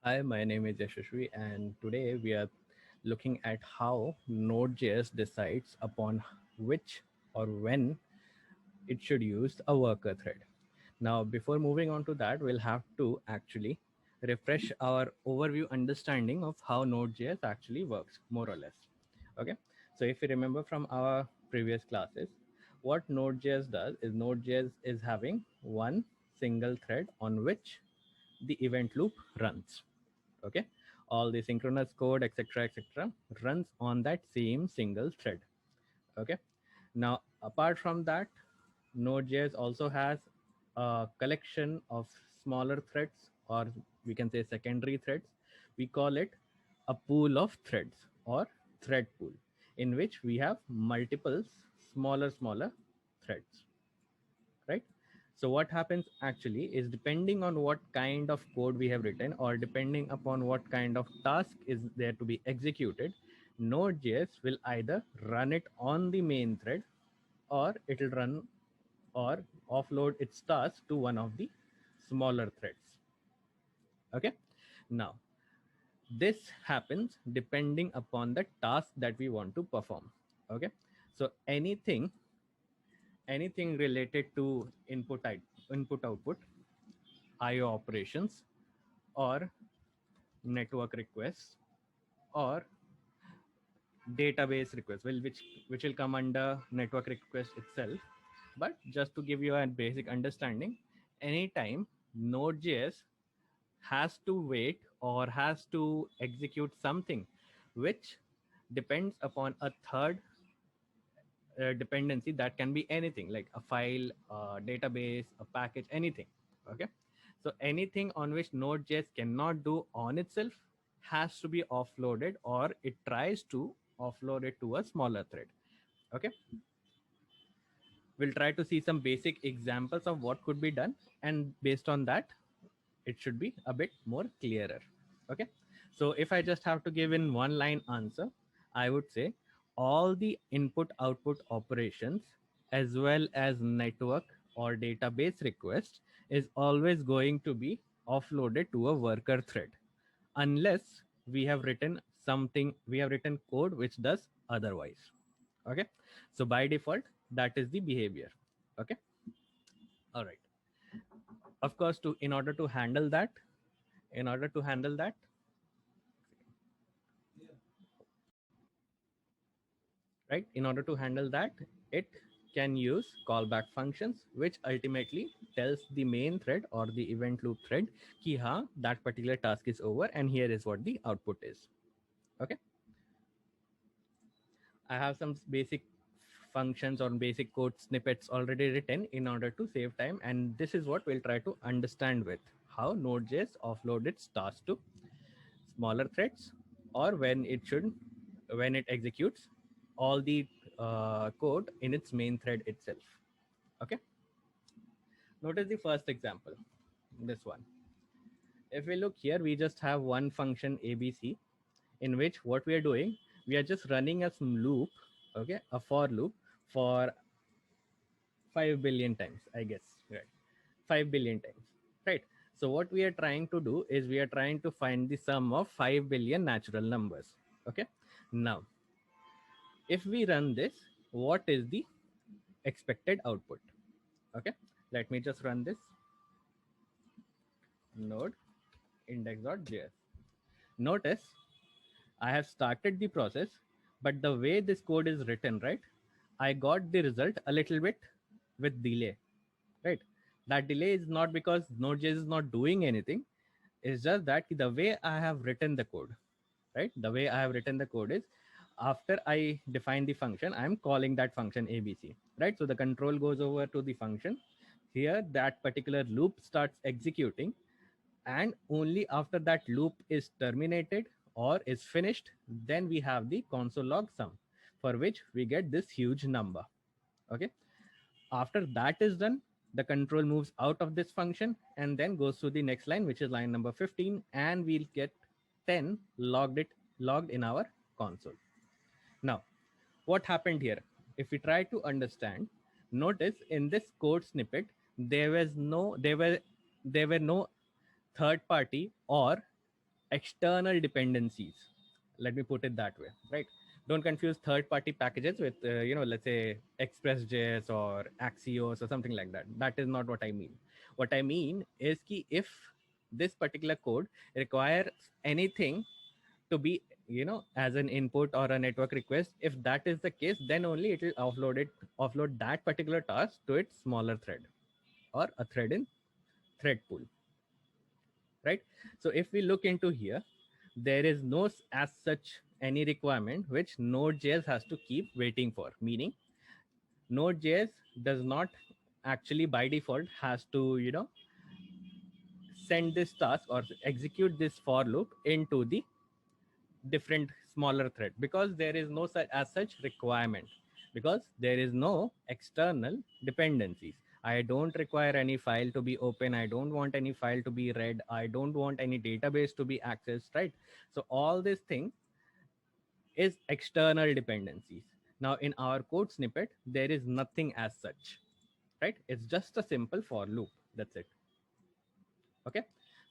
Hi, my name is Yashasvi, and today we are looking at how Node.js decides upon which or when it should use a worker thread. Now, before moving on to that, we'll have to actually refresh our overview understanding of how Node.js actually works, more or less. Okay, so if you remember from our previous classes, what Node.js does is Node.js is having one single thread on which the event loop runs. Okay, all the synchronous code, etc., runs on that same single thread. Okay, now apart from that, Node.js also has a collection of smaller threads, or we can say secondary threads. We call it a pool of threads or thread pool, in which we have multiple smaller threads, right? So what happens actually is, depending on what kind of code we have written, or depending upon what kind of task is there to be executed, Node.js will either run it on the main thread, or it will run or offload its task to one of the smaller threads. Okay, now this happens depending upon the task that we want to perform. Okay, so anything related to input output, IO operations, or network requests, or database requests, well, which will come under network request itself. But just to give you a basic understanding, anytime Node.js has to wait or has to execute something which depends upon a third dependency, that can be anything like a file, a database, a package, anything. Okay, so anything on which Node.js cannot do on itself has to be offloaded, or it tries to offload it to a smaller thread. Okay, we'll try to see some basic examples of what could be done, and based on that, it should be a bit more clearer. Okay, so if I just have to give in one line answer, I would say all the input output operations, as well as network or database requests, is always going to be offloaded to a worker thread, unless we have written code which does otherwise. Okay, so by default, that is the behavior. Okay, all right. Of course, to in order to handle that in order to handle that right, in order to handle that, it can use callback functions, which ultimately tells the main thread or the event loop thread ki ha, that particular task is over, and here is what the output is. Okay, I have some basic functions or basic code snippets already written in order to save time, and this is what we'll try to understand with how Node.js offload its task to smaller threads, or when it executes all the code in its main thread itself. Okay, notice the first example, this one. If we look here, we just have one function abc, in which what we are doing, we are just running a loop. Okay, a for loop for 5 billion times, I guess, right? 5 billion times, right? So what we are trying to do is, we are trying to find the sum of 5 billion natural numbers. Okay, now if we run this, what is the expected output? Okay, let me just run this node index.js. Notice I have started the process, but the way this code is written, right, I got the result a little bit with delay, right? That delay is not because Node.js is not doing anything. It's just that the way I have written the code, right? The way I have written the code is, after I define the function, I'm calling that function ABC, right? So the control goes over to the function. Here, that particular loop starts executing, and only after that loop is terminated or is finished, then we have the console log sum, for which we get this huge number. Okay, after that is done, the control moves out of this function and then goes to the next line, which is line number 15, and we'll get 10 logged in our console. Now, what happened here? If we try to understand, notice in this code snippet, there were no third party or external dependencies. Let me put it that way, right? Don't confuse third party packages with let's say express.js or axios or something like that. That is not what I mean. What I mean is ki if this particular code requires anything to be as an input or a network request, if that is the case, then only it will offload that particular task to its smaller thread or a thread in thread pool, right? So if we look into here, there is no as such any requirement which Node.js has to keep waiting for. Meaning, Node.js does not actually by default has to send this task or execute this for loop into the different smaller thread, because there is no such as such requirement, because there is no external dependencies. I don't require any file to be open, I don't want any file to be read, I don't want any database to be accessed, right? So all this thing is external dependencies. Now in our code snippet there is nothing as such, right? It's just a simple for loop, that's it. Okay,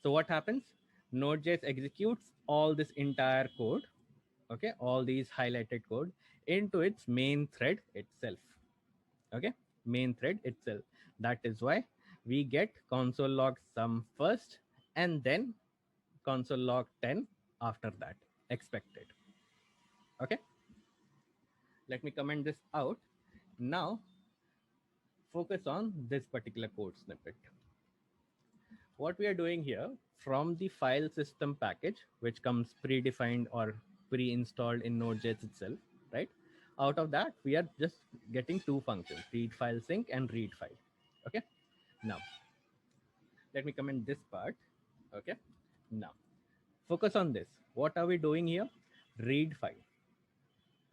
so what happens? Node.js executes all this entire code, okay, all these highlighted code into its main thread itself. Okay, main thread itself. That is why we get console log sum first and then console log 10 after that, expected. Okay, let me comment this out. Now focus on this particular code snippet. What we are doing here, from the file system package, which comes predefined or pre-installed in Node.js itself, right? Out of that, we are just getting two functions, read file sync and read file. Okay. Now, let me comment this part. Okay. Now, focus on this. What are we doing here? Read file,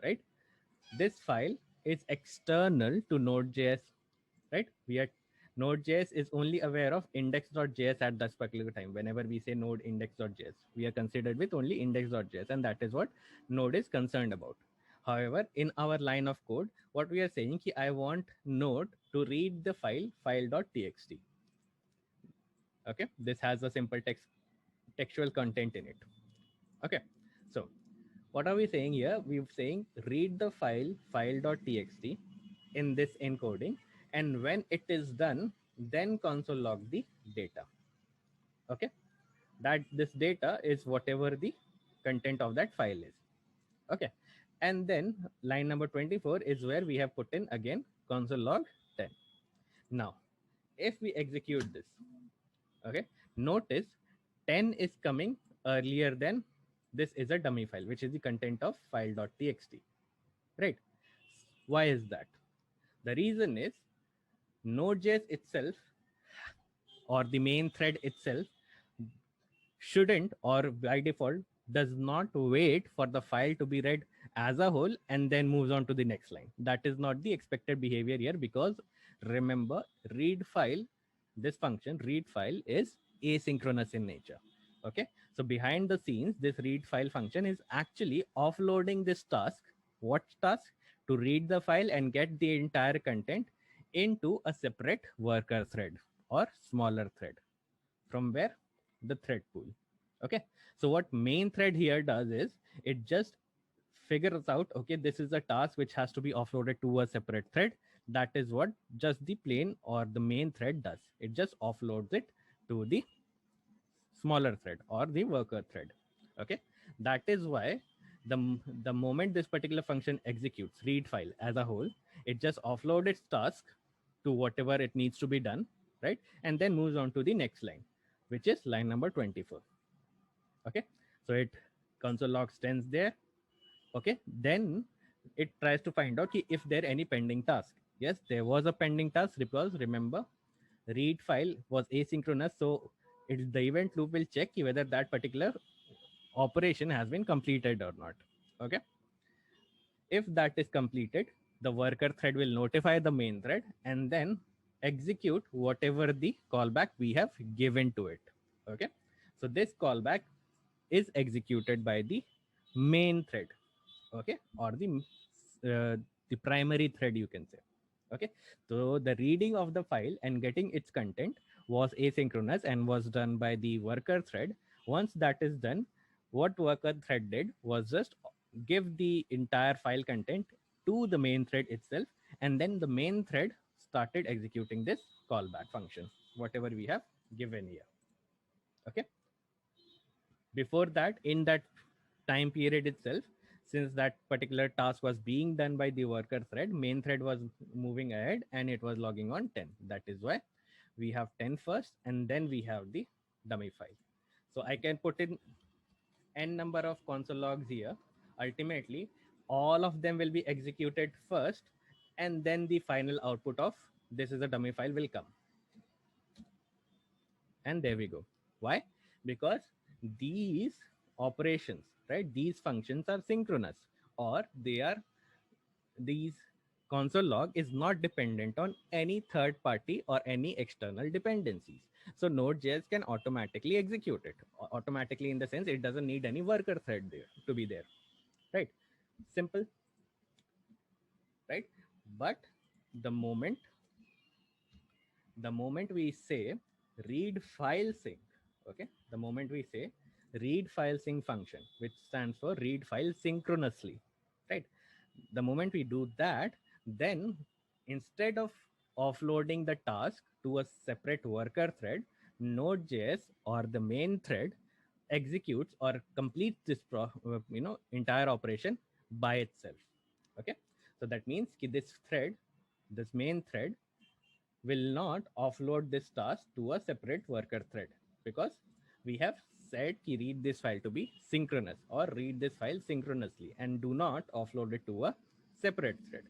right? This file is external to Node.js, right? We are Node.js is only aware of index.js at that particular time. Whenever we say node index.js, we are considered with only index.js, and that is what Node is concerned about. However, in our line of code, what we are saying is I want Node to read the file file.txt. Okay, this has a simple textual content in it. Okay, so what are we saying here? We're saying read the file file.txt in this encoding, and when it is done, then console log the data. Okay, that this data is whatever the content of that file is. Okay, and then line number 24 is where we have put in again console log 10. Now if we execute this, okay, notice 10 is coming earlier than this is a dummy file, which is the content of file.txt, right? Why is that? The reason is Node.js itself or the main thread itself shouldn't, or by default does not wait for the file to be read as a whole and then moves on to the next line. That is not the expected behavior here, because remember, read file, this function read file is asynchronous in nature. Okay, so behind the scenes this read file function is actually offloading this task. What task? To read the file and get the entire content into a separate worker thread or smaller thread. From where? The thread pool. Okay, so what main thread here does is it just figures out, okay, this is a task which has to be offloaded to a separate thread. That is what just the plain or the main thread does. It just offloads it to the smaller thread or the worker thread. Okay, that is why the moment this particular function executes read file as a whole, it just offloads its task to whatever it needs to be done, right? And then moves on to the next line, which is line number 24. Okay, so it console log stands there. Okay, then it tries to find out if there any pending task. Yes, there was a pending task, because remember, read file was asynchronous, so the event loop will check whether that particular operation has been completed or not. Okay, if that is completed, the worker thread will notify the main thread and then execute whatever the callback we have given to it. Okay, so this callback is executed by the main thread, okay, or the primary thread, you can say. Okay, so the reading of the file and getting its content was asynchronous and was done by the worker thread. Once that is done, What worker thread did was just give the entire file content to the main thread itself, and then the main thread started executing this callback function, whatever we have given here. Okay. Before that, in that time period itself, since that particular task was being done by the worker thread, main thread was moving ahead and it was logging on 10. That is why we have 10 first, and then we have the dummy file. So I can put in n number of console logs here. Ultimately, all of them will be executed first, and then the final output of this is a dummy file will come. And there we go. Why? Because these operations, right, these functions are synchronous, or they are, these console log is not dependent on any third party or any external dependencies. So Node.js can automatically execute it. Automatically in the sense it doesn't need any worker thread there to be there. Right? Simple. Right? But the moment we say read file sync, okay, the moment we say read file sync function, which stands for read file synchronously, right, the moment we do that, then instead of offloading the task to a separate worker thread, Node.js or the main thread executes or completes this entire operation by itself. Okay, so that means this main thread will not offload this task to a separate worker thread, because we have said ki read this file to be synchronous or read this file synchronously, and do not offload it to a separate thread.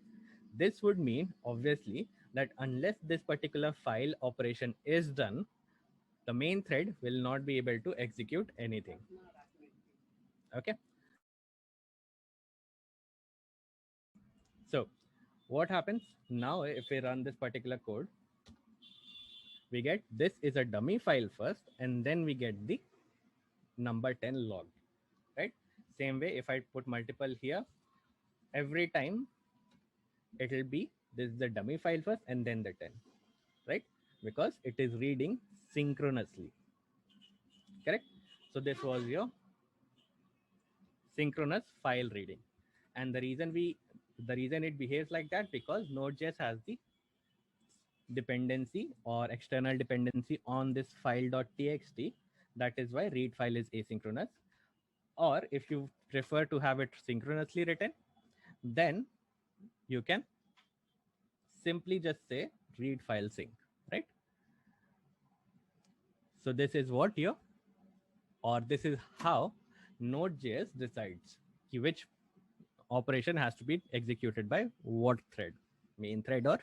This would mean obviously that unless this particular file operation is done, the main thread will not be able to execute anything. Okay. So what happens now if we run this particular code? We get this is a dummy file first, and then we get the number 10 log, right? Same way, if I put multiple here, every time it will be this is the dummy file first and then the 10, right? Because it is reading synchronously, correct? So this was your synchronous file reading. And the reason it behaves like that, because Node.js has the dependency or external dependency on this file.txt. That is why read file is asynchronous. Or if you prefer to have it synchronously written, then you can simply just say read file sync, right? So this is what your, or this is how Node.js decides which operation has to be executed by what thread, main thread or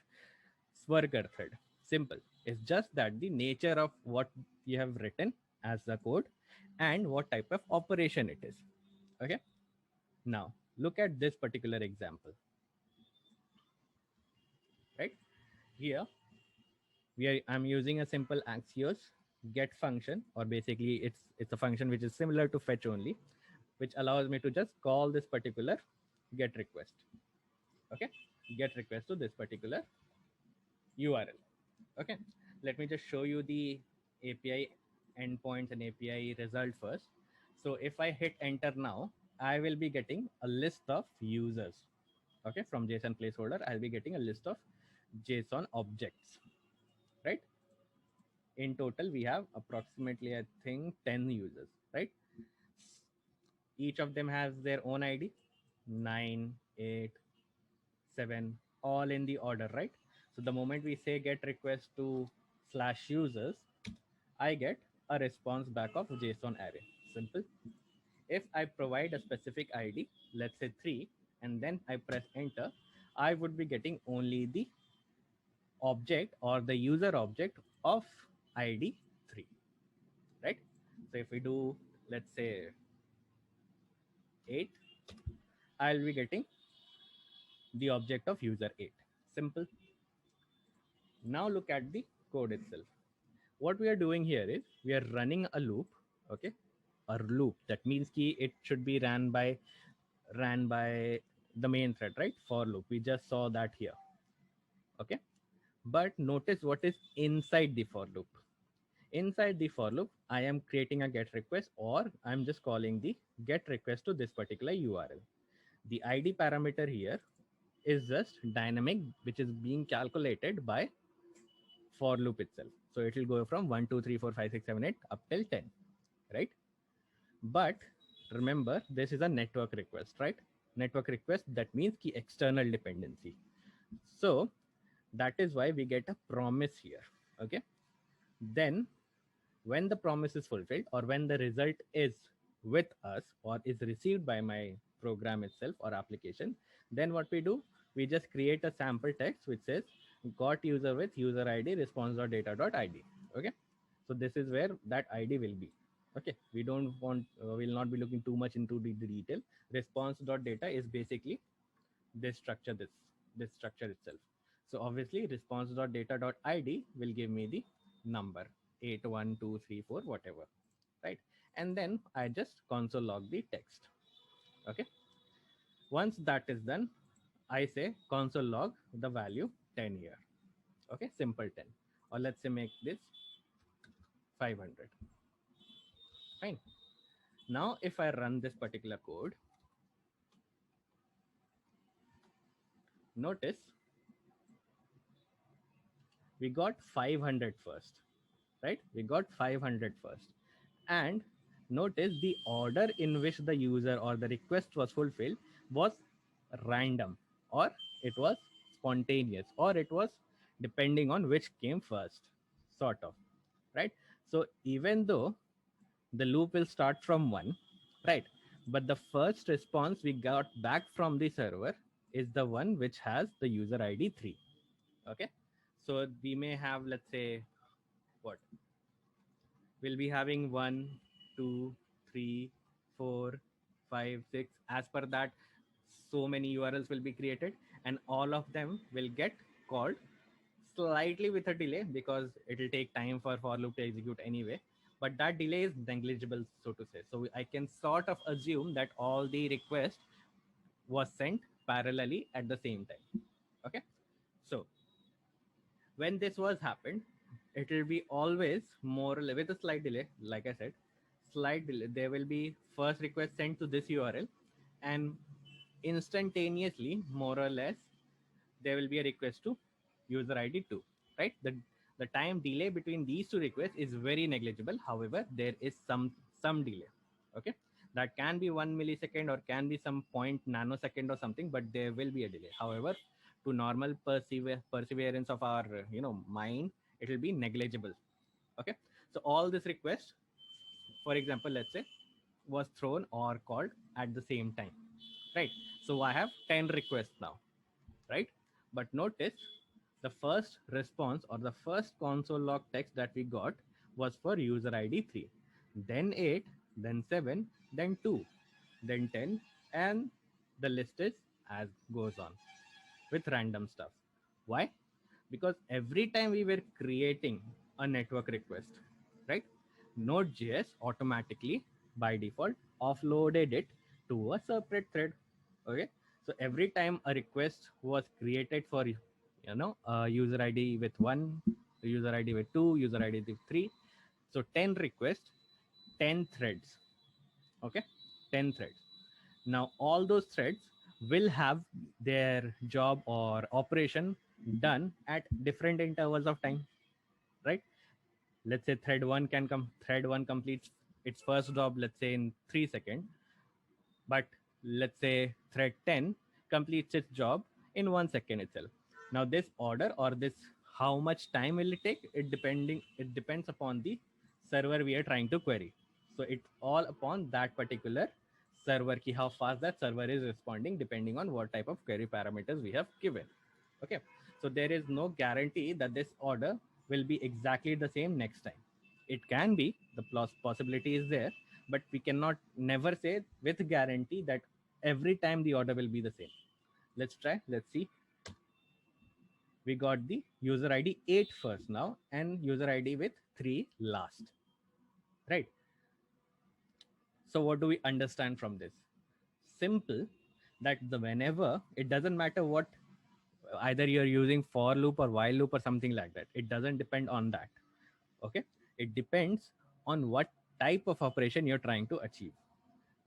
worker thread. Simple. It's just that the nature of what you have written as the code and what type of operation it is. Okay. Now look at this particular example. Right here, I'm using a simple Axios get function, or basically it's a function which is similar to fetch only, which allows me to just call this particular get request. Okay, get request to this particular URL. Okay, let me just show you the API endpoints and API result first. So if I hit enter now, I will be getting a list of users. Okay, from JSON placeholder, I'll be getting a list of JSON objects, right? In total, we have approximately, I think, 10 users, right? Each of them has their own ID, 9, 8, 7, all in the order, right? So the moment we say get request to /users, I get a response back of JSON array. Simple. If I provide a specific ID, let's say 3, and then I press enter, I would be getting only the object or the user object of ID 3, right? So if we do, let's say 8, I'll be getting the object of user 8. Simple. Now look at the code itself. What we are doing here is we are running a loop. Okay, a loop that means ki it should be ran by the main thread, right? For loop, we just saw that here. Okay, but notice what is inside the for loop. Inside the for loop, I am creating a get request, or I'm just calling the get request to this particular URL. The ID parameter here is just dynamic, which is being calculated by for loop itself. So it will go from 1, 2, 3, 4, 5, 6, 7, 8 up till 10, right? But remember, this is a network request, right? Network request, that means the external dependency. So that is why we get a promise here. Okay. Then when the promise is fulfilled, or when the result is with us or is received by my program itself or application, then what we do, we just create a sample text which says got user with user id response.data.id. Okay, so this is where that id will be. Okay, we don't want we'll not be looking too much into the detail. Response.data is basically this structure, this structure itself. So obviously response.data.id will give me the number 81234 whatever, right? And then I just console log the text. Okay, once that is done, I say console log the value 10 here. Okay, simple 10, or let's say make this 500. Fine. Now if I run this particular code, notice we got 500 first, right? We got 500 first. And notice the order in which the user or the request was fulfilled was random, or it was spontaneous, or it was depending on which came first, sort of, right? So even though the loop will start from 1, right, but the first response we got back from the server is the one which has the user id 3. Okay, so we may have, let's say, what we'll be having 1, 2, 3, 4, 5, 6. As per that, so many URLs will be created, and all of them will get called slightly with a delay, because it will take time for loop to execute anyway. But that delay is negligible, so to say. So I can sort of assume that all the request was sent parallelly at the same time. Okay, so when this was happened, it will be always more or less with a slight delay. Like I said, slight delay. There will be first request sent to this URL, and instantaneously, more or less, there will be a request to user ID 2. Right? The time delay between these two requests is very negligible. However, there is some delay. Okay, that can be 1 millisecond, or can be some point nanosecond or something, but there will be a delay. However, to normal perseverance of our mind, it will be negligible. Okay, so all this request, for example, let's say, was thrown or called at the same time, right? So I have 10 requests now, right? But notice the first response, or the first console log text that we got, was for user id 3, then 8, then 7, then 2, then 10, and the list is as goes on with random stuff. Why? Because every time we were creating a network request, right, Node.js automatically by default offloaded it to a separate thread. Okay, so every time a request was created for user ID with 1, user ID with 2, user ID with 3, so 10 requests, 10 threads. Okay, 10 threads. Now all those threads will have their job or operation done at different intervals of time, right? Let's say thread 1 completes its first job, let's say, in 3 seconds, but let's say thread 10 completes its job in 1 second itself. Now this order, or this how much time will it take, it depends upon the server we are trying to query. So it's all upon that particular server key, how fast that server is responding, depending on what type of query parameters we have given. Okay, so there is no guarantee that this order will be exactly the same next time. It can be, the possibility is there, but we cannot never say with guarantee that every time the order will be the same. Let's try. Let's see. We got the user ID 8 first now, and user ID with 3 last, right? So what do we understand from this? Simple, that the whenever, it doesn't matter what, either you're using for loop or while loop or something like that, it doesn't depend on that. Okay, It depends on what type of operation you're trying to achieve.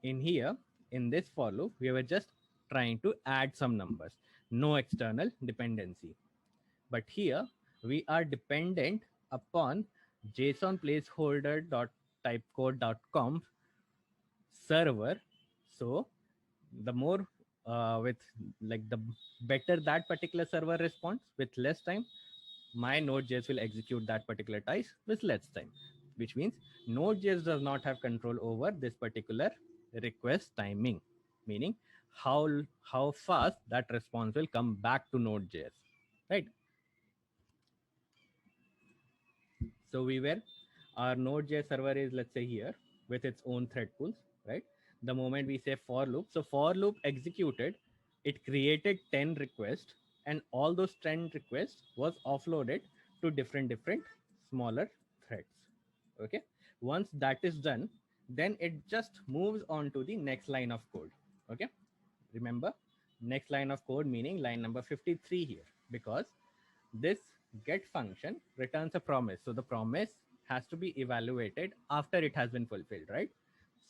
In here, in this for loop, we were just trying to add some numbers, no external dependency. But here we are dependent upon JSON placeholder.typecode.com server. So the more with like the better that particular server responds with less time, my Node.js will execute that particular task with less time, which means Node.js does not have control over this particular request timing, meaning how fast that response will come back to Node.js, right? So we were, our Node.js server is, let's say, here with its own thread pools, right? The moment we say for loop, so for loop executed, it created 10 requests, and all those 10 requests was offloaded to different smaller threads. Okay. Once that is done, then it just moves on to the next line of code. Okay. Remember, next line of code meaning line number 53 here, because this get function returns a promise. So the promise has to be evaluated after it has been fulfilled, right?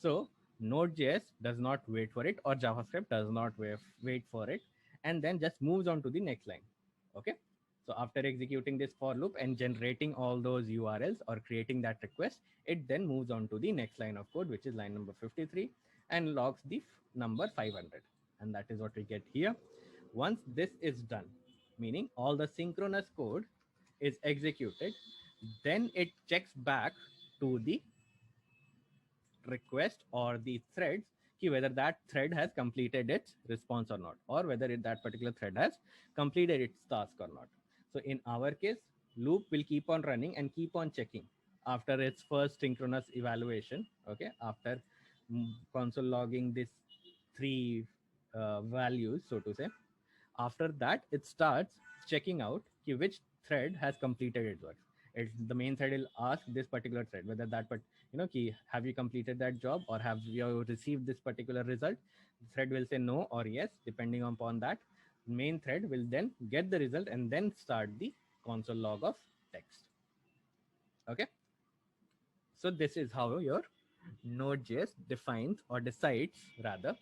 So Node.js does not wait for it, or JavaScript does not wait for it, and then just moves on to the next line. Okay. So after executing this for loop and generating all those URLs or creating that request, it then moves on to the next line of code, which is line number 53, and logs the number 500. And that is what we get here. Once this is done, meaning all the synchronous code is executed, then it checks back to the request or the threads whether that thread has completed its response or not, or whether that particular thread has completed its task or not. So in our case, loop will keep on running and keep on checking after its first synchronous evaluation. Okay, after console logging this three values, so to say, after that it starts checking out which thread has completed its work. The main thread will ask this particular thread whether that, but have you completed that job, or have you received this particular result. The thread will say no or yes, depending upon that. Main thread will then get the result and then start the console log of text. Okay, so this is how your Node.js defines, or decides rather,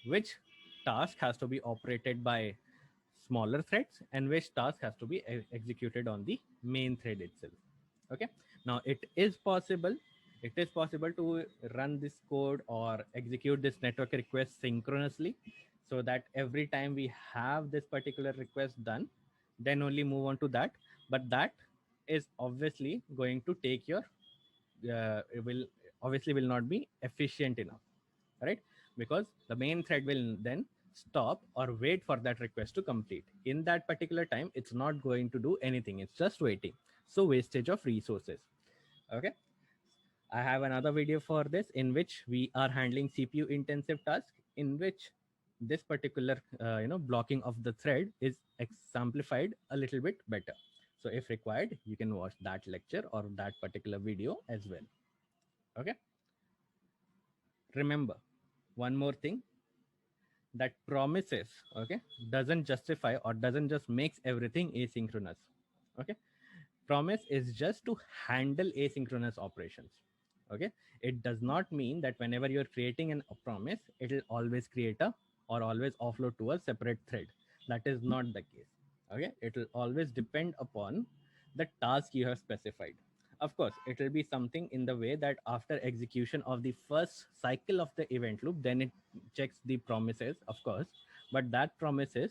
which task has to be operated by smaller threads and which task has to be executed on the main thread itself. Okay, now it is possible to run this code or execute this network request synchronously, so that every time we have this particular request done, then only move on to that. But that is obviously going to take your it will not be efficient enough, right? Because the main thread will then stop or wait for that request to complete. In that particular time, it's not going to do anything, it's just waiting. So wastage of resources. Okay, I have another video for this in which we are handling CPU intensive task, in which this particular blocking of the thread is exemplified a little bit better. So if required, you can watch that lecture or that particular video as well. Okay, remember one more thing, that promises, okay, doesn't justify or doesn't just makes everything asynchronous. Okay, promise is just to handle asynchronous operations. Okay, it does not mean that whenever you're creating a promise, it will always create a or always offload to a separate thread. That is not the case. Okay, it will always depend upon the task you have specified. Of course, it will be something in the way that after execution of the first cycle of the event loop, then it checks the promises, of course. But that promises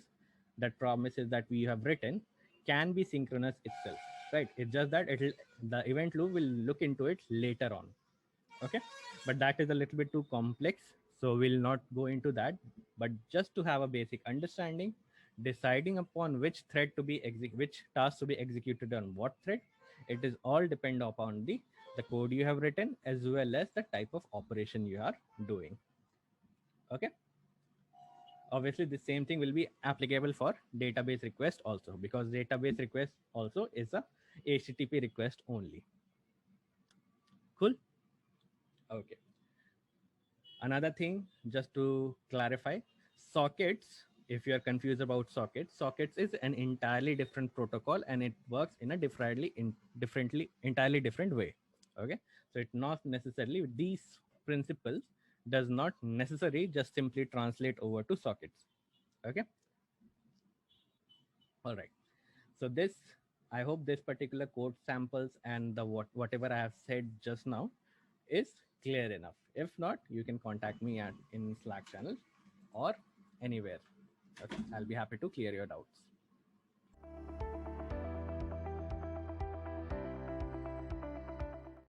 that we have written can be synchronous itself, right? It's just that the event loop will look into it later on. Okay, but that is a little bit too complex, so we'll not go into that. But just to have a basic understanding, deciding upon which thread to be which task to be executed on what thread, it is all depend upon the code you have written as well as the type of operation you are doing. Okay, obviously the same thing will be applicable for database request also, because database request also is a HTTP request only. Cool. Okay, another thing just to clarify, sockets If you are confused about sockets is an entirely different protocol, and it works in a entirely different way. Okay, so it not necessarily these principles does not necessarily just simply translate over to sockets. Okay, all right. So this, I hope this particular code samples and the whatever I have said just now is clear enough. If not, you can contact me at in Slack channel or anywhere. Okay, I'll be happy to clear your doubts.